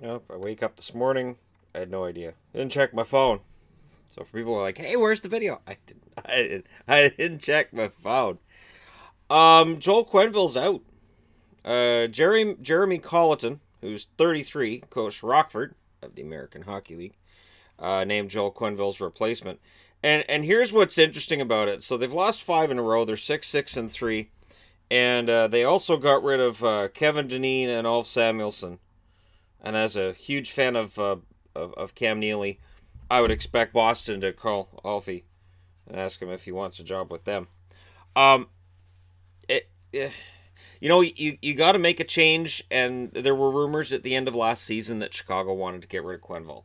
Yep, I wake up this morning. I had no idea. Didn't check my phone. So for people who are like, "Hey, where's the video?" I didn't. I didn't check my phone. Joel Quenneville's out. Jeremy Colliton, who's 33, coached Rockford of the American Hockey League, named Joel Quenneville's replacement. And here's what's interesting about it. So they've lost five in a row. They're 6-6-3, and they also got rid of Kevin Dineen and Ulf Samuelsson. And as a huge fan of Cam Neely, I would expect Boston to call Alfie and ask him if he wants a job with them. Um, it you got to make a change, and there were rumors at the end of last season that Chicago wanted to get rid of Quenneville,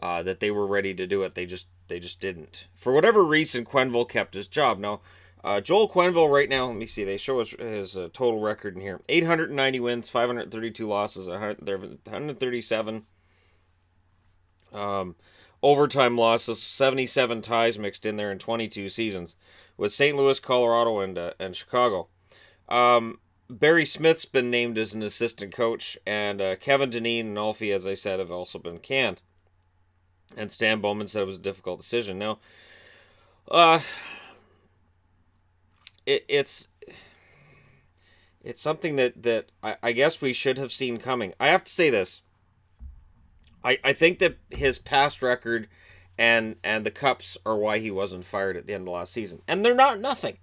that they were ready to do it. They just didn't. For whatever reason, Quenneville kept his job. Now, Joel Quenneville right now, let me see. They show his total record in here: 890 wins, 532 losses, 137 overtime losses, 77 ties mixed in there in 22 seasons, with St. Louis, Colorado, and Chicago. Barry Smith's been named as an assistant coach, and Kevin Dineen and Alfie, as I said, have also been canned. And Stan Bowman said it was a difficult decision. Now, uh, it's something that I guess we should have seen coming. I have to say this. I think that his past record and the cups are why he wasn't fired at the end of last season. And they're not nothing.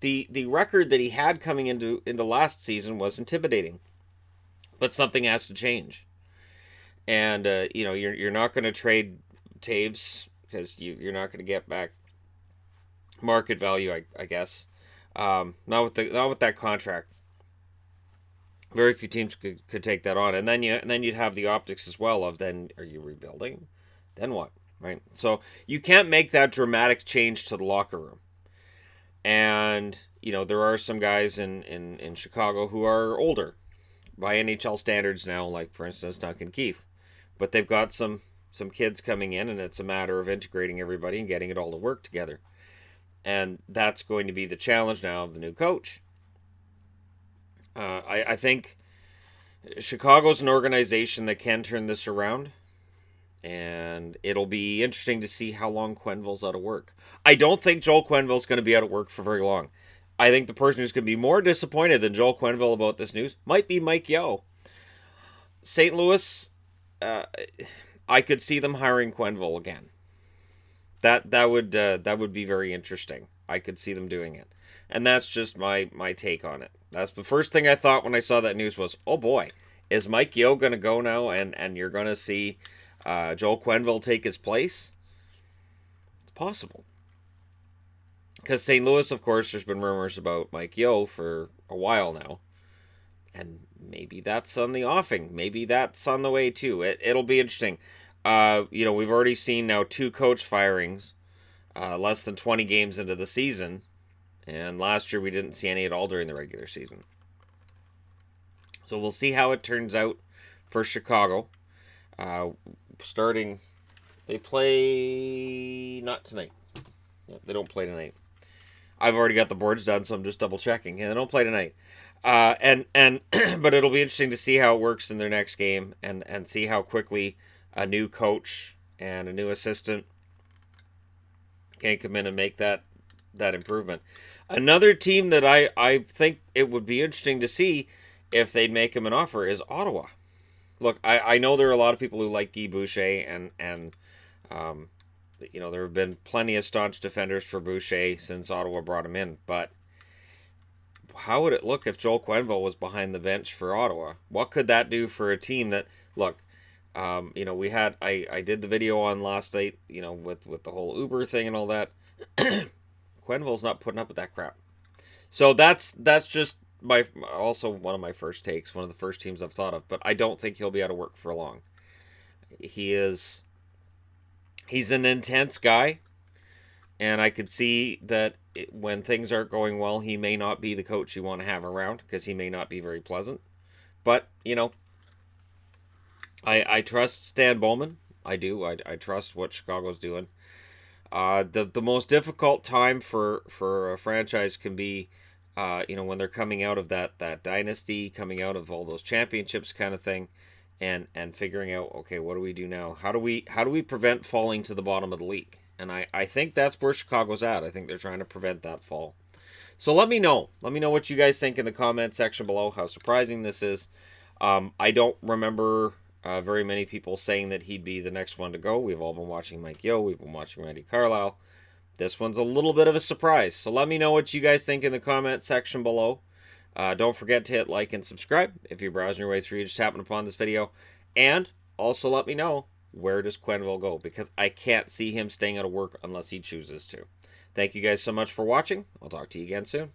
The record that he had coming into last season was intimidating. But something has to change. And you're not going to trade Taves because you're not going to get back market value, I guess. Not with that contract. Very few teams could take that on, and then you'd have the optics as well of, then are you rebuilding? Then what, right? So you can't make that dramatic change to the locker room. And there are some guys in Chicago who are older by NHL standards now, like for instance Duncan Keith, but they've got some kids coming in, and it's a matter of integrating everybody and getting it all to work together. And that's going to be the challenge now of the new coach. I think Chicago's an organization that can turn this around, and it'll be interesting to see how long Quenneville's out of work. I don't think Joel Quenneville's going to be out of work for very long. I think the person who's going to be more disappointed than Joel Quenneville about this news might be Mike Yeo. St. Louis, I could see them hiring Quenneville again. That would be very interesting. I could see them doing it, and that's just my take on it. That's the first thing I thought when I saw that news was, oh boy, is Mike Yeo going to go now, and you're going to see Joel Quenneville take his place? It's possible. Because St. Louis, of course, there's been rumors about Mike Yeo for a while now, and maybe that's on the offing. Maybe that's on the way too. It'll be interesting. We've already seen now two coach firings, less than 20 games into the season, and last year we didn't see any at all during the regular season. So we'll see how it turns out for Chicago. Starting, they play not tonight. Yep, they don't play tonight. I've already got the boards done, so I'm just double checking. Yeah, they don't play tonight. And but it'll be interesting to see how it works in their next game, and see how quickly a new coach and a new assistant can come in and make that improvement. Another team that I think it would be interesting to see if they'd make him an offer is Ottawa. Look, I know there are a lot of people who like Guy Boucher, and there have been plenty of staunch defenders for Boucher since Ottawa brought him in, but how would it look if Joel Quenneville was behind the bench for Ottawa? What could that do for a team that, look, we had, I did the video on last night, with the whole Uber thing and all that. Quenneville's not putting up with that crap. So that's just also one of my first takes, one of the first teams I've thought of, but I don't think he'll be out of work for long. He's an intense guy, and I could see that when things aren't going well, he may not be the coach you want to have around, because he may not be very pleasant. But, I trust Stan Bowman. I do. I trust what Chicago's doing. The most difficult time for a franchise can be, when they're coming out of that dynasty, coming out of all those championships kind of thing, and figuring out, okay, what do we do now? How do we prevent falling to the bottom of the league? And I think that's where Chicago's at. I think they're trying to prevent that fall. So let me know. Let me know what you guys think in the comment section below. How surprising this is. I don't remember very many people saying that he'd be the next one to go. We've all been watching Mike Yeo. We've been watching Randy Carlyle. This one's a little bit of a surprise. So let me know what you guys think in the comment section below. Don't forget to hit like and subscribe if you're browsing your way through. You just happen upon this video. And also let me know, where does Quenneville go? Because I can't see him staying out of work unless he chooses to. Thank you guys so much for watching. I'll talk to you again soon.